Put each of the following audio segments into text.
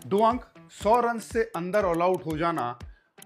2 अंक, 100 रन से अंदर ऑल आउट हो जाना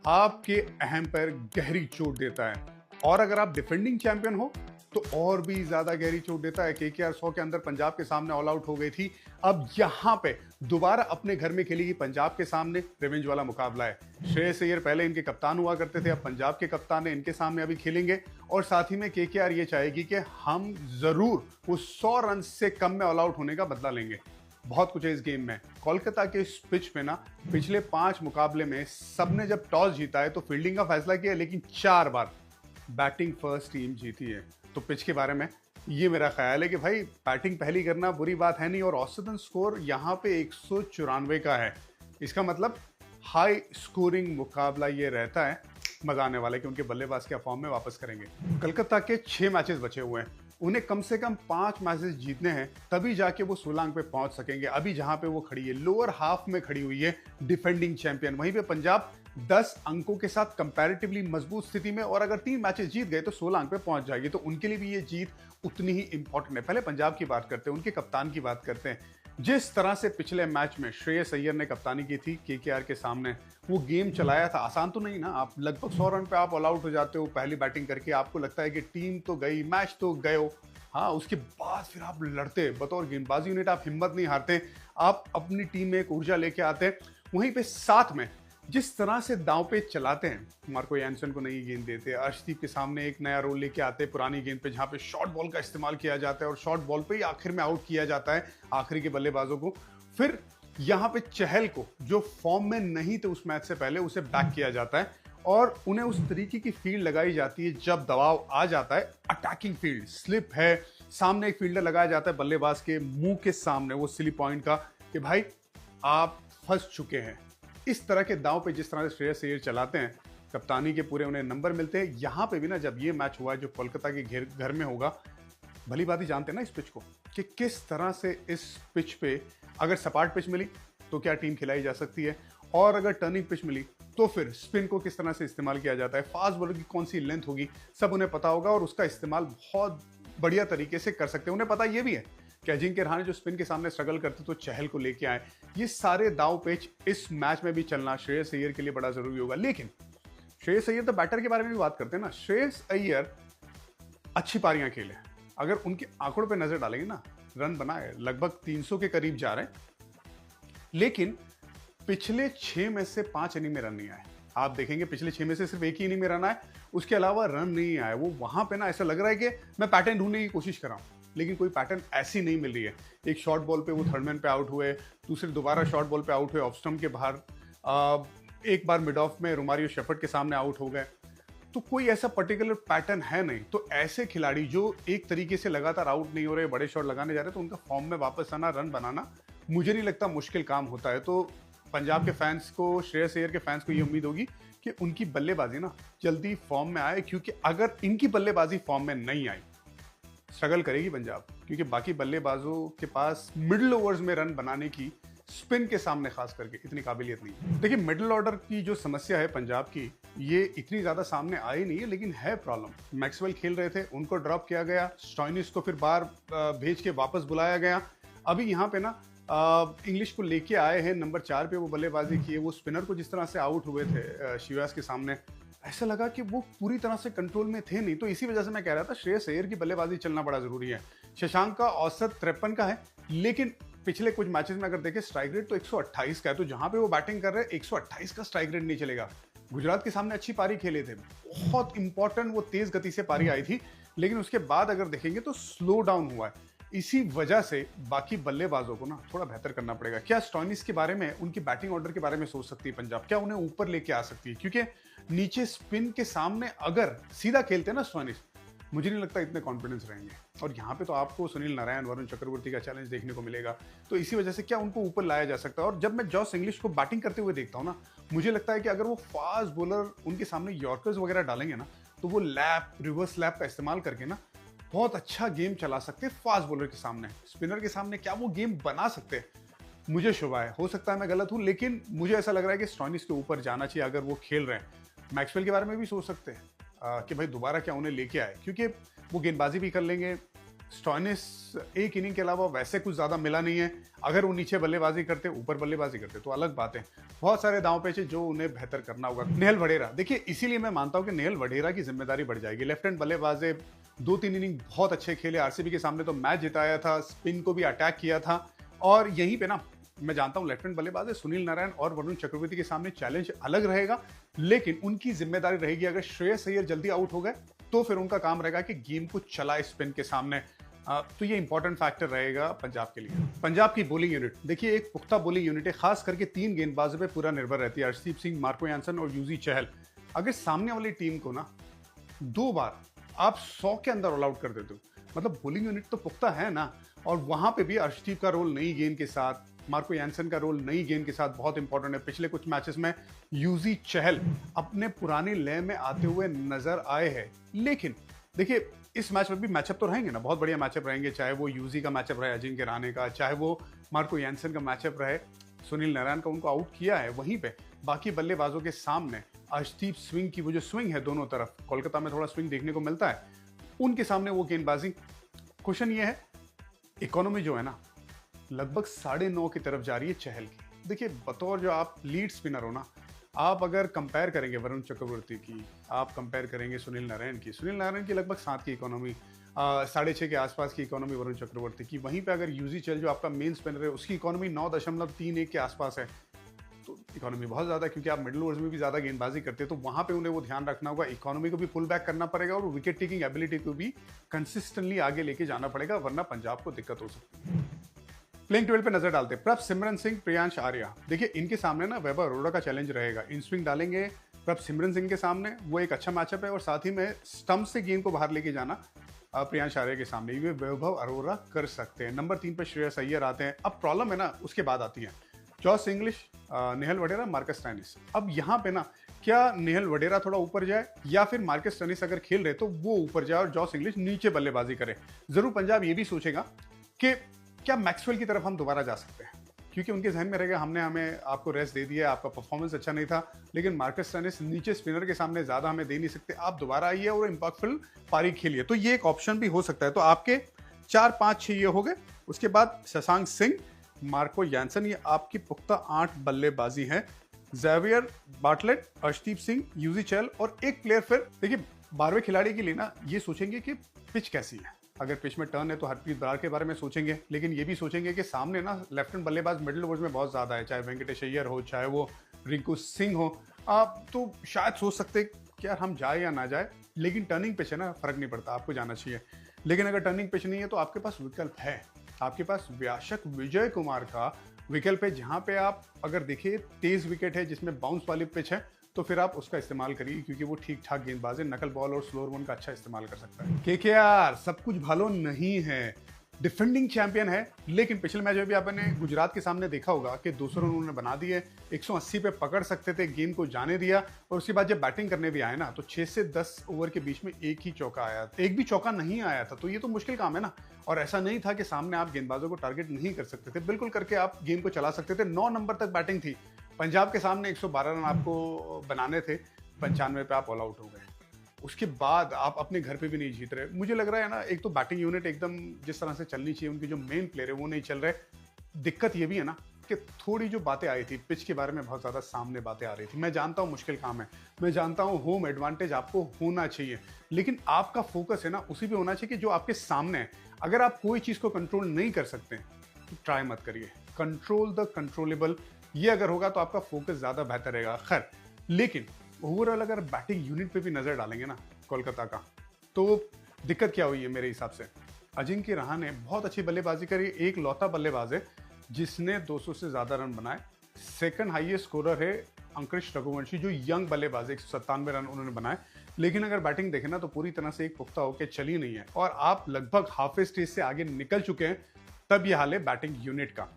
आपके अहम पर गहरी चोट देता है, और अगर आप डिफेंडिंग चैंपियन हो तो और भी ज्यादा गहरी चोट देता है। केकेआर 100 के अंदर पंजाब के सामने ऑल आउट हो गई थी। अब यहां पे दोबारा अपने घर में खेलेगी पंजाब के सामने, रिवेंज वाला मुकाबला है। श्रेयस अय्यर पहले इनके कप्तान हुआ करते थे, अब पंजाब के कप्तान है, इनके सामने अभी खेलेंगे। और साथ ही में केकेआर ये चाहेगी कि हम जरूर उस 100 रन से कम में ऑल आउट होने का बदला लेंगे। बहुत कुछ है इस गेम में। कोलकाता के इस पिच पे ना पिछले 5 मुकाबले में सबने जब टॉस जीता है तो फील्डिंग का फैसला किया, लेकिन 4 बार बैटिंग फर्स्ट टीम जीती है। तो पिच के बारे में ये मेरा ख्याल है कि भाई बैटिंग पहली करना बुरी बात है नहीं, और औसतन स्कोर यहाँ पे 194 का है। इसका मतलब हाई स्कोरिंग मुकाबला ये रहता है, मजा आने वाला है, क्योंकि बल्लेबाज क्या फॉर्म में वापस करेंगे। कोलकाता के 6 मैचेस बचे हुए हैं, उन्हें कम से कम 5 मैचेस जीतने हैं, तभी जाके वो 16 अंक पे पहुंच सकेंगे। अभी जहां पे वो खड़ी है लोअर हाफ में खड़ी हुई है डिफेंडिंग चैंपियन, वहीं पे पंजाब 10 अंकों के साथ कंपैरेटिवली मजबूत स्थिति में, और अगर 3 मैचेस जीत गए तो 16 अंक पे पहुंच जाएगी। तो उनके लिए भी ये जीत उतनी ही इंपॉर्टेंट है। पहले पंजाब की बात करते हैं, उनके कप्तान की बात करते हैं। जिस तरह से पिछले मैच में श्रेयस अय्यर ने कप्तानी की थी केकेआर के सामने, वो गेम चलाया था, आसान तो नहीं ना। आप लगभग 100 रन पे आप ऑल आउट हो जाते हो पहली बैटिंग करके, आपको लगता है कि टीम तो गई, मैच तो गए हो, हाँ, उसके बाद फिर आप लड़ते, बतौर गेंदबाजी यूनिट आप हिम्मत नहीं हारते, आप अपनी टीम में एक ऊर्जा लेके आते हैं। वहीं पे साथ में जिस तरह से दांव पे चलाते हैं, मार्को यानसन को नई गेंद देते, अर्शदीप के सामने एक नया रोल लेके आते हैं पुरानी गेंद पे, जहां पे शॉर्ट बॉल का इस्तेमाल किया जाता है और शॉर्ट बॉल पे ही आखिर में आउट किया जाता है आखिरी के बल्लेबाजों को। फिर यहाँ पे चहल को, जो फॉर्म में नहीं थे उस मैच से पहले, उसे बैक किया जाता है और उन्हें उस तरीके की फील्ड लगाई जाती है जब दबाव आ जाता है। अटैकिंग फील्ड, स्लिप है, सामने एक फील्डर लगाया जाता है बल्लेबाज के मुंह के सामने, वो सिली पॉइंट का, कि भाई आप फंस चुके हैं। इस तरह के दांव पे जिस तरह से श्रेयस अय्यर चलाते हैं, कप्तानी के पूरे उन्हें नंबर मिलते हैं। यहां पे भी ना जब ये मैच हुआ है जो कोलकाता के घर में होगा, भली बात ही जानते हैं ना इस पिच को, कि किस तरह से इस पिच पे अगर सपाट पिच मिली तो क्या टीम खिलाई जा सकती है, और अगर टर्निंग पिच मिली तो फिर स्पिन को किस तरह से इस्तेमाल किया जाता है, फास्ट बॉलर की कौन सी लेंथ होगी, सब उन्हें पता होगा और उसका इस्तेमाल बहुत बढ़िया तरीके से कर सकते हैं। उन्हें पता ये भी है कि अजिंक्य रहाणे जो स्पिन के सामने स्ट्रगल करते तो चहल को लेके आए। ये सारे दाव पेच इस मैच में भी चलना श्रेयस अय्यर के लिए बड़ा जरूरी होगा। लेकिन श्रेयस अय्यर तो बैटर के बारे में भी बात करते हैं ना। श्रेयस अय्यर अच्छी पारियां खेले, अगर उनके आंकड़ों पे नजर डालेंगे ना, रन बनाए लगभग 300 के करीब जा रहे हैं, लेकिन पिछले 6 में से 5 इनिंग में रन नहीं आए। आप देखेंगे पिछले 6 में से सिर्फ एक ही इनिंग में रन आए, उसके अलावा रन नहीं आए। वो वहां पे ना ऐसा लग रहा है कि मैं पैटर्न ढूंढने की कोशिश कर रहा हूं, लेकिन कोई पैटर्न ऐसी नहीं मिल रही है। एक शॉर्ट बॉल पे वो थर्ड मैन पे आउट हुए, दूसरे दोबारा शॉर्ट बॉल पे आउट हुए ऑफ स्टंप के बाहर, एक बार मिड ऑफ में रोमारियो शेफर्ड के सामने आउट हो गए। तो कोई ऐसा पर्टिकुलर पैटर्न है नहीं। तो ऐसे खिलाड़ी जो एक तरीके से लगातार आउट नहीं हो रहे, बड़े शॉट लगाने जा रहे हैं, तो उनका फॉर्म में वापस आना, रन बनाना मुझे नहीं लगता मुश्किल काम होता है। तो पंजाब के फैंस को, श्रेयस अय्यर के फैंस को ये उम्मीद होगी कि उनकी बल्लेबाजी ना जल्दी फॉर्म में आए, क्योंकि अगर इनकी बल्लेबाजी फॉर्म में नहीं आई, स्ट्रगल करेगी पंजाब, क्योंकि बाकी बल्लेबाजों के पास मिडिल ओवर्स में रन बनाने की, स्पिन के सामने खास करके, इतनी काबिलियत नहीं। देखिए, मिडिल ऑर्डर की जो समस्या है पंजाब की, ये इतनी ज्यादा सामने आई नहीं है, लेकिन है प्रॉब्लम। मैक्सवेल खेल रहे थे, उनको ड्रॉप किया गया, स्टॉइनिस को फिर बाहर भेज के वापस बुलाया गया। अभी यहाँ पे ना इंग्लिश को लेके आए हैं, नंबर 4 पे वो बल्लेबाजी किए। वो स्पिनर को जिस तरह से आउट हुए थे शिवास के सामने, ऐसा लगा कि वो पूरी तरह से कंट्रोल में थे नहीं। तो इसी वजह से मैं कह रहा था श्रेयस अय्यर की बल्लेबाजी चलना बड़ा जरूरी है। शशांक का औसत 53 का है, लेकिन पिछले कुछ मैचेस में अगर देखें स्ट्राइक रेट तो 128 का है। तो जहां पे वो बैटिंग कर रहे हैं 128 का स्ट्राइक रेट नहीं चलेगा। गुजरात के सामने अच्छी पारी खेले थे, बहुत इंपॉर्टेंट, वो तेज गति से पारी आई थी, लेकिन उसके बाद अगर देखेंगे तो स्लो डाउन हुआ है। इसी वजह से बाकी बल्लेबाजों को ना थोड़ा बेहतर करना पड़ेगा। क्या स्टॉइनिस के बारे में, उनकी बैटिंग ऑर्डर के बारे में सोच सकती है पंजाब? क्या उन्हें ऊपर लेके आ सकती है? क्योंकि नीचे स्पिन के सामने अगर सीधा खेलते हैं ना स्टॉइनिस, मुझे नहीं लगता इतने कॉन्फिडेंस रहेंगे। और यहाँ पे तो आपको सुनील नारायण, वरुण चक्रवर्ती का चैलेंज देखने को मिलेगा। तो इसी वजह से क्या उनको ऊपर लाया जा सकता है? और जब मैं जॉस इंग्लिश को बैटिंग करते हुए देखता हूँ ना, मुझे लगता है कि अगर वो फास्ट बॉलर उनके सामने यॉर्कर्स वगैरह डालेंगे ना, तो वो लैप, रिवर्स लैप का इस्तेमाल करके ना बहुत अच्छा गेम चला सकते हैं फास्ट बॉलर के सामने। स्पिनर के सामने क्या वो गेम बना सकते हैं? मुझे शुभ है, हो सकता है मैं गलत हूं, लेकिन मुझे ऐसा लग रहा है कि स्टॉइनिस के ऊपर जाना चाहिए अगर वो खेल रहे हैं। मैक्सवेल के बारे में भी सोच सकते हैं कि भाई दोबारा क्या उन्हें लेके आए, क्योंकि वो गेंदबाजी भी कर लेंगे, स्टॉइनिस एक इनिंग के अलावा वैसे कुछ ज्यादा मिला नहीं है। अगर वो नीचे बल्लेबाजी करते, ऊपर बल्लेबाजी करते तो अलग बात है। बहुत सारे दांव पेच है जो उन्हें बेहतर करना होगा। नेहल वडेरा, देखिए इसीलिए मैं मानता हूं कि नेहल वडेरा की जिम्मेदारी बढ़ जाएगी। लेफ्ट हैंड बल्लेबाज है, 2-3 इनिंग बहुत अच्छे खेले, आरसीबी के सामने तो मैच जिताया था, स्पिन को भी अटैक किया था। और यहीं पे ना मैं जानता हूं लेफ्ट हैंड बल्लेबाज है, सुनील नारायण और वरुण चक्रवर्ती के सामने चैलेंज अलग रहेगा, लेकिन उनकी जिम्मेदारी रहेगी अगर श्रेयस अय्यर जल्दी आउट हो गए तो फिर उनका काम रहेगा कि गेम को चलाए स्पिन के सामने। तो ये इंपॉर्टेंट फैक्टर रहेगा पंजाब के लिए। पंजाब की बॉलिंग यूनिट, देखिए एक पुख्ता बॉलिंग यूनिट है, खास करके 3 गेंदबाजों पे पूरा निर्भर रहती है, अर्शदीप सिंह, मार्को यानसन और यूजी चहल। अगर सामने वाली टीम को ना 2 बार आप 100 के अंदर ऑल आउट कर देते हो, मतलब बॉलिंग यूनिट तो पुख्ता है ना। और वहां पे भी अर्शदीप का रोल नई गेंद के साथ, मार्को यानसन का रोल नई गेंद के साथ बहुत इंपॉर्टेंट है। पिछले कुछ मैचेस में यूजी चहल अपने पुरानी लय में आते हुए नजर आए हैं। लेकिन देखिए इस मैच में भी मैचअप तो रहेंगे ना, बहुत बढ़िया मैचअप रहेंगे, चाहे वो यूजी का मैचअप रहे अजिंक्य रहाणे का, चाहे वो मार्को यानसन का मैचअप रहे, सुनील नारायण का उनको आउट किया है। वहीं पे बाकी बल्लेबाजों के सामने अर्शदीप स्विंग की वो जो स्विंग है दोनों तरफ, कोलकाता में थोड़ा स्विंग देखने को मिलता है, उनके सामने वो गेंदबाजी। क्वेश्चन ये है, इकोनॉमी जो है ना लगभग 9.5 की तरफ जा रही है चहल की। देखिए बतौर जो आप लीड स्पिनर हो ना, आप अगर कंपेयर करेंगे वरुण चक्रवर्ती की, आप कंपेयर करेंगे सुनील नारायण की लगभग 7 की इकोनॉमी, 6.5 के आसपास की इकोनॉमी वरुण चक्रवर्ती की। वहीं पे अगर यूजी चहल जो आपका मेन स्पिनर है उसकी इकोनॉमी 9.31 के आसपास है, तो इकोनॉमी बहुत ज्यादा है। क्योंकि आप मिडिल ओवर्स में भी ज्यादा गेंदबाजी करते हैं तो वहां पे उन्हें वो ध्यान रखना होगा, इकोनॉमी को भी फुल बैक करना पड़ेगा और विकेट टेकिंग एबिलिटी को भी कंसिस्टेंटली आगे लेके जाना पड़ेगा, वरना पंजाब को दिक्कत हो सकती है। प्लेइंग 12 पे नजर डालते हैं, प्रभ सिमरन सिंह, प्रियांश आर्या। देखिए इनके सामने ना वैभव अरोड़ा का चैलेंज रहेगा, इन स्विंग डालेंगे प्रभ सिमरन सिंह के सामने, वो एक अच्छा मैचअप है। और साथ ही में स्टंप से गेंद को बाहर लेके जाना प्रियांश आर्या के सामने ये वैभव अरोड़ा कर सकते हैं। नंबर 3 पे श्रेयस अय्यर आते हैं। अब प्रॉब्लम है ना उसके बाद आती है जॉस इंग्लिश, नेहल वडेरा, मार्कस स्टोइनिस। अब यहाँ पे ना क्या नेहल वडेरा थोड़ा ऊपर जाए या फिर मार्कस स्टोइनिस अगर खेल रहे तो वो ऊपर जाए और जॉस इंग्लिश नीचे बल्लेबाजी करे। जरूर पंजाब ये भी सोचेगा कि क्या मैक्सवेल की तरफ हम दोबारा जा सकते हैं, क्योंकि उनके जहन में रहेगा हमें आपको रेस्ट दे दिया, आपका परफॉर्मेंस अच्छा नहीं था, लेकिन मार्कस स्टोइनिस नीचे स्पिनर के सामने ज्यादा हमें दे नहीं सकते, आप दोबारा आइए और इंपैक्टफुल पारी खेलिए। तो ये एक ऑप्शन भी हो सकता है। तो आपके 4, 5, 6 ये हो गए। उसके बाद शशांक सिंह, मार्को यानसन, ये आपकी पुख्ता 8 बल्लेबाजी है। जेवियर बार्टलेट, अर्शदीप सिंह, यूजी चहल और एक प्लेयर फिर देखिए 12वें खिलाड़ी के लिए ना ये सोचेंगे कि पिच कैसी है। अगर पिच में टर्न है तो हरप्रीत बराड़ के बारे में सोचेंगे, लेकिन ये भी सोचेंगे कि सामने ना लेफ्ट हैंड बल्लेबाज मिडिल ओवर्स में बहुत ज्यादा है, चाहे वेंकटेश अय्यर हो, चाहे वो रिंकू सिंह हो। आप तो शायद सोच सकते कि यार हम जाए या ना जाए, लेकिन टर्निंग पिच है ना, फर्क नहीं पड़ता, आपको जाना चाहिए। लेकिन अगर टर्निंग पिच नहीं है तो आपके पास विकल्प है, आपके पास व्याशक विजय कुमार का विकल्प है, जहां पे आप अगर देखिए तेज विकेट है जिसमें बाउंस वाली पिच है तो फिर आप उसका इस्तेमाल करिए, क्योंकि वो ठीक ठाक गेंदबाज है, नकल बॉल और स्लोअर वन का अच्छा इस्तेमाल कर सकता है। केकेआर सब कुछ भालो नहीं है, डिफेंडिंग चैंपियन है, लेकिन पिछले मैच में भी आपने गुजरात के सामने देखा होगा कि 200 रन उन्होंने बना दिए, 180 पे पकड़ सकते थे, गेंद को जाने दिया। और उसके बाद जब बैटिंग करने भी आए ना तो 6 से 10 ओवर के बीच में एक ही चौका आया, एक भी चौका नहीं आया था। तो ये तो मुश्किल काम है ना। और ऐसा नहीं था कि सामने आप गेंदबाजों को टारगेट नहीं कर सकते थे, बिल्कुल करके आप गेंद को चला सकते थे। 9 नंबर तक बैटिंग थी, पंजाब के सामने 112 रन आपको बनाने थे, 95 पे आप ऑल आउट हो गए। उसके बाद आप अपने घर पे भी नहीं जीत रहे। मुझे लग रहा है ना, एक तो बैटिंग यूनिट एकदम जिस तरह से चलनी चाहिए, उनके जो मेन प्लेयर है वो नहीं चल रहे। दिक्कत ये भी है ना कि थोड़ी जो बातें आई थी पिच के बारे में, बहुत ज्यादा सामने बातें आ रही थी। मैं जानता हूँ मुश्किल काम है, मैं जानता हूँ होम एडवांटेज आपको होना चाहिए, लेकिन आपका फोकस है ना उसी पे होना चाहिए कि जो आपके सामने है। अगर आप कोई चीज को कंट्रोल नहीं कर सकते तो ट्राई मत करिए, कंट्रोल द कंट्रोलेबल, ये अगर होगा तो आपका फोकस ज्यादा बेहतर रहेगा। खैर, लेकिन ओवरऑल अगर बैटिंग यूनिट पे भी नजर डालेंगे ना कोलकाता का, तो दिक्कत क्या हुई है मेरे हिसाब से, अजिंक्य रहाणे ने बहुत अच्छी बल्लेबाजी करी, एक लौता बल्लेबाज है जिसने 200 से ज्यादा रन बनाए। सेकंड हाईएस्ट स्कोरर है अंकुरिश रघुवंशी, जो यंग बल्लेबाज है, 197 रन उन्होंने बनाए। लेकिन अगर बैटिंग देखें ना तो पूरी तरह से एक पुख्ता होकर चली नहीं है, और आप लगभग हाफ स्टेज से आगे निकल चुके हैं, तब यह हाल है बैटिंग यूनिट का।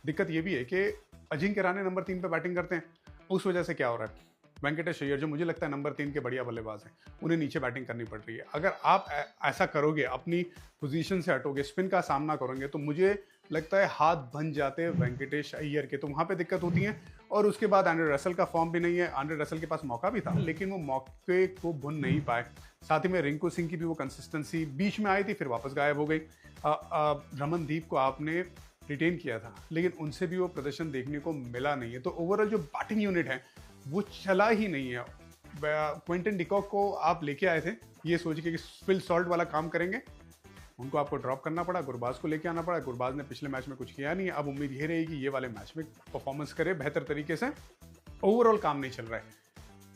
दिक्कत यह भी है कि अजिंक्य रहाणे नंबर 3 पे बैटिंग करते हैं, उस वजह से क्या हो रहा है, वेंकटेश अय्यर जो मुझे लगता है नंबर 3 के बढ़िया बल्लेबाज हैं, उन्हें नीचे बैटिंग करनी पड़ रही है। अगर आप ऐसा करोगे, अपनी पोजीशन से हटोगे, स्पिन का सामना करोगे, तो मुझे लगता है हाथ बन जाते हैं वेंकटेश अय्यर के, तो वहां पे दिक्कत होती है। और उसके बाद एंड्रे रसल का फॉर्म भी नहीं है। एंड्रे रसल के पास मौका भी था लेकिन वो मौके को भुन नहीं पाए। साथ ही में रिंकू सिंह की भी वो कंसिस्टेंसी बीच में आई थी, फिर वापस गायब हो गई। रमनदीप को आपने रिटेन किया था लेकिन उनसे भी वो प्रदर्शन देखने को मिला नहीं है। तो ओवरऑल जो बैटिंग यूनिट है वो चला ही नहीं है। क्विंटन डिकॉक को आप लेके आए थे ये सोच के कि फिल सॉल्ट वाला काम करेंगे, उनको आपको ड्रॉप करना पड़ा। गुरबाज को लेके आना पड़ा। गुरबाज ने पिछले मैच में कुछ किया नहीं। अब उम्मीद ये रहेगी ये वाले मैच में परफॉर्मेंस करे बेहतर तरीके से। ओवरऑल काम नहीं चल रहा है।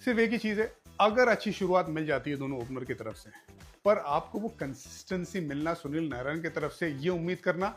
सिर्फ एक ही चीज है, अगर अच्छी शुरुआत मिल जाती है दोनों ओपनर की तरफ से, पर आपको वो कंसिस्टेंसी मिलना सुनील नारायण की तरफ से ये उम्मीद करना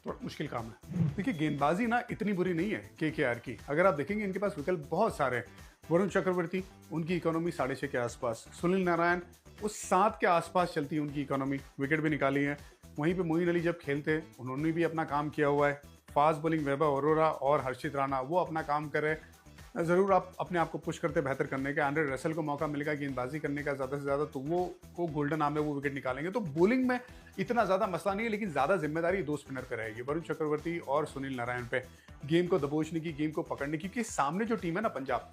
थोड़ा मुश्किल काम है। देखिए गेंदबाजी ना इतनी बुरी नहीं है केकेआर की। अगर आप देखेंगे इनके पास विकल्प बहुत सारे हैं। वरुण चक्रवर्ती, उनकी इकोनॉमी 6.5 के आसपास। सुनील नारायण उस 7 के आसपास चलती है उनकी इकोनॉमी, विकेट भी निकाली है। वहीं पे मोइन अली जब खेलते उन्होंने भी अपना काम किया हुआ है। फास्ट बॉलिंग वैभव अरोरा और हर्षित राणा वो अपना काम कर रहे हैं। ज़रूर आप अपने आप को पुश करते बेहतर करने का। एंड्रे रसल को मौका मिलेगा गेंदबाजी करने का ज़्यादा से ज़्यादा, तो वो गोल्डन आर्म में वो विकेट निकालेंगे। तो बॉलिंग में इतना ज़्यादा मसला नहीं है लेकिन ज़्यादा जिम्मेदारी 2 स्पिनर पे रहेगी, वरुण चक्रवर्ती और सुनील नारायण पे, गेम को दबोचने की, गेम को पकड़ने की। क्योंकि सामने जो टीम है ना पंजाब,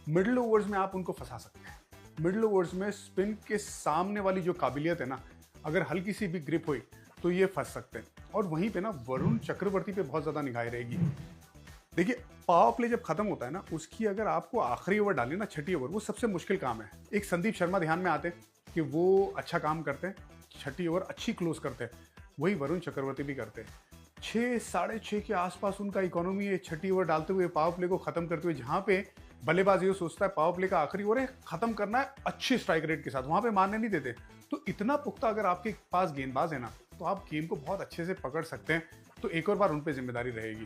मिडिल ओवर्स में आप उनको फंसा सकते हैं। मिडिल ओवर्स में स्पिन के सामने वाली जो काबिलियत है ना, अगर हल्की सी भी ग्रिप हुई तो ये फंस सकते हैं। और वहीं पे ना वरुण चक्रवर्ती पे बहुत ज़्यादा निगाह रहेगी। देखिए पावर प्ले जब खत्म होता है ना, उसकी अगर आपको आखिरी ओवर डाली ना, छठी ओवर, वो सबसे मुश्किल काम है। एक संदीप शर्मा ध्यान में आते कि वो अच्छा काम करते हैं, छठी ओवर अच्छी क्लोज करते हैं, वही वरुण चक्रवर्ती भी करते हैं। 6 6.5 के आसपास उनका इकोनॉमी है छठी ओवर डालते हुए, पावर प्ले को खत्म करते हुए। जहां पे बल्लेबाज ये सोचता है पावर प्ले का आखिरी ओवर है, खत्म करना है अच्छे स्ट्राइक रेट के साथ, वहां पे मारने नहीं देते। तो इतना पुख्ता अगर आपके पास गेंदबाज है ना, तो आप गेम को बहुत अच्छे से पकड़ सकते हैं। तो एक और बार उन पे जिम्मेदारी रहेगी।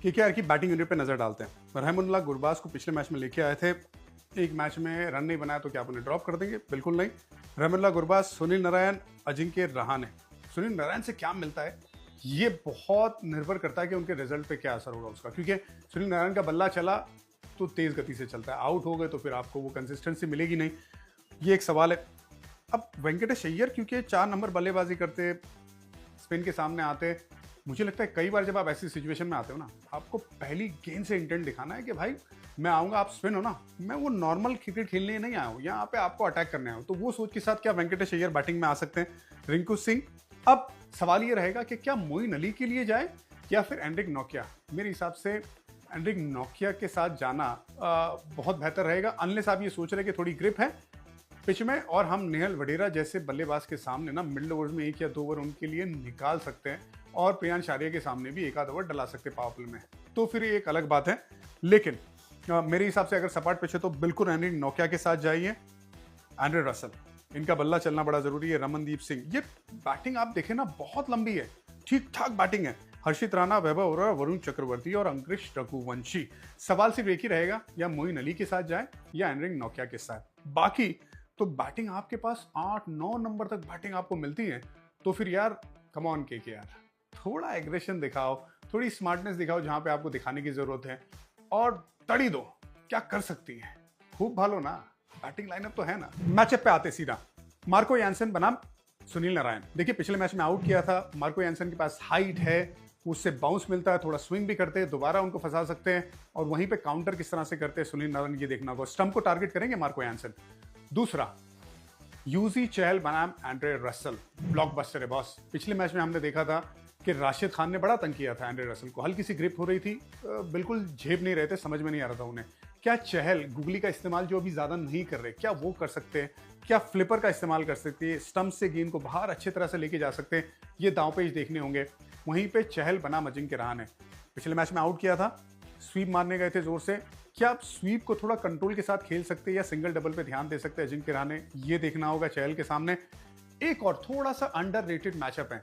केकेआर की बैटिंग यूनिट पे नजर डालते हैं। रहमुल्लाह गुरबाज को पिछले मैच में लेके आए थे, एक मैच में रन नहीं बनाया तो क्या आप उन्हें ड्रॉप कर देंगे? बिल्कुल नहीं। रहमुल्लाह गुरबाज, सुनील नारायण, अजिंक्य रहाणे। सुनील नारायण से क्या मिलता है ये बहुत निर्भर करता है कि उनके रिजल्ट पे क्या असर होगा उसका। क्योंकि सुनील नारायण का बल्ला चला तो तेज गति से चलता है, आउट हो गए तो फिर आपको वो कंसिस्टेंसी मिलेगी नहीं, ये एक सवाल है। अब वेंकटेश अय्यर क्योंकि 4 नंबर बल्लेबाजी करते, स्पिन के सामने आते, मुझे लगता है कई बार जब आप ऐसी सिचुएशन में आते हो ना, आपको पहली गेंद से इंटेंट दिखाना है कि भाई मैं आऊंगा, आप स्पिन हो ना, मैं वो नॉर्मल क्रिकेट खेलने नहीं आया हूँ, यहाँ पे आपको अटैक करने आया हूँ। तो वो सोच के साथ क्या वेंकटेश अय्यर बैटिंग में आ सकते हैं? रिंकू सिंह। अब सवाल ये रहेगा कि क्या मोइन अली के लिए जाए या फिर एंड्रिक नोकिया? मेरे हिसाब से एंड्रिक नोकिया के साथ जाना बहुत बेहतर रहेगा, अनलेस आप ये सोच रहे कि थोड़ी ग्रिप है पिच में और हम नेहल वडेरा जैसे बल्लेबाज के सामने ना मिडिल ओवर्स में 1 या 2 ओवर उनके लिए निकाल सकते हैं और प्रियांश आर्या के सामने भी 1 आध ओवर डला सकते हैं पावर प्ले में, तो फिर ये एक अलग बात है। लेकिन मेरे हिसाब से अगर सपाट पिच है तो बिल्कुल एंड्रिक नोकिया के साथ जाइए। एंड्रे रसल, इनका बल्ला चलना बड़ा जरूरी है। रमनदीप सिंह, ये बैटिंग आप देखें ना बहुत लंबी है, ठीक ठाक बैटिंग है। हर्षित राणा, वैभव अरोरा, वरुण चक्रवर्ती और अंकुश रघुवंशी। सवाल सिर्फ एक ही रहेगा, या मोइन अली के साथ जाए या एंड्रिक नोकिया के साथ। बाकी तो बैटिंग आपके पास 8-9 नंबर तक बैटिंग आपको मिलती है, तो फिर यार कम ऑन केकेआर, थोड़ा एग्रेशन दिखाओ, थोड़ी स्मार्टनेस दिखाओ जहां पे आपको दिखाने की जरूरत है और तड़ी दो, क्या कर सकती है, खूब भालो ना, बैटिंग लाइनअप तो है ना। मैचअप पे आते सीधा, मार्को यानसन बनाम सुनील नारायण। देखिए पिछले मैच में आउट किया था, मार्को यानसन के पास हाइट है, उससे बाउंस मिलता है, थोड़ा स्विंग भी करते हैं, दोबारा उनको फंसा सकते हैं और वहीं पे काउंटर किस तरह से करते हैं सुनील नारायण, ये देखना होगा। स्टंप को टारगेट करेंगे मार्को यानसन। दूसरा, यूजी चहल बनाम एंड्रे रसल, ब्लॉकबस्टर है बॉस। पिछले मैच में हमने देखा था कि राशिद खान ने बड़ा तंग किया था एंड्रे रसल को, हल्की सी ग्रिप हो रही थी, बिल्कुल झेप नहीं रहे थे, समझ में नहीं आ रहा था उन्हें। क्या चहल गुगली का इस्तेमाल जो अभी ज्यादा नहीं कर रहे, क्या वो कर सकते हैं? क्या फ्लिपर का इस्तेमाल कर सकते हैं? स्टंप से गेंद को बाहर अच्छी तरह से लेके जा सकते हैं? ये दांवपेच देखने होंगे। वहीं पे चहल बनाम अजिंक्य रहाणे, पिछले मैच में आउट किया था, स्वीप मारने गए थे जोर से, क्या आप स्वीप को थोड़ा कंट्रोल के साथ खेल सकते हैं या सिंगल डबल पे ध्यान दे सकते हैं अजिंक्य रहाणे? ये देखना होगा चहल के सामने। एक और थोड़ा सा अंडररेटेड मैचअप है,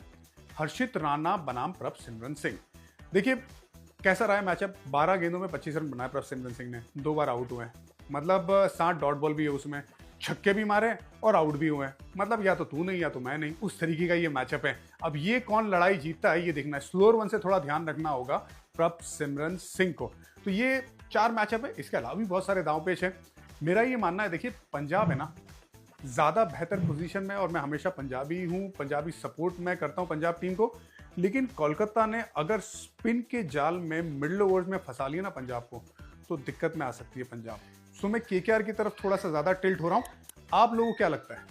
हर्षित राणा बनाम प्रभसिमरन सिंह। देखिए कैसा रहा है मैचअप, 12 गेंदों में 25 रन बनाए प्रभसिमरन सिंह ने, 2 बार आउट हुए हैं, मतलब 60 डॉट बॉल भी है उसमें, छक्के भी मारे और आउट भी हुए हैं, मतलब या तो तू नहीं या तो मैं नहीं, उस तरीके का ये मैचअप है। अब ये कौन लड़ाई जीतता है ये देखना है, स्लोअर वन से थोड़ा ध्यान रखना होगा प्रभसिमरन सिंह को। तो ये 4 मैचअप है, इसके अलावा भी बहुत सारे दांव पेच है। मेरा ये मानना है, देखिए पंजाब है ना ज्यादा बेहतर पोजीशन में, और मैं हमेशा पंजाबी हूँ, पंजाबी सपोर्ट मैं करता हूँ पंजाब टीम को, लेकिन कोलकाता ने अगर स्पिन के जाल में मिडिल ओवर्स में फंसा लिया ना पंजाब को, तो दिक्कत में आ सकती है पंजाब। सो मैं केकेआर की तरफ थोड़ा सा ज्यादा टिल्ट हो रहा हूं। आप लोगों को क्या लगता है?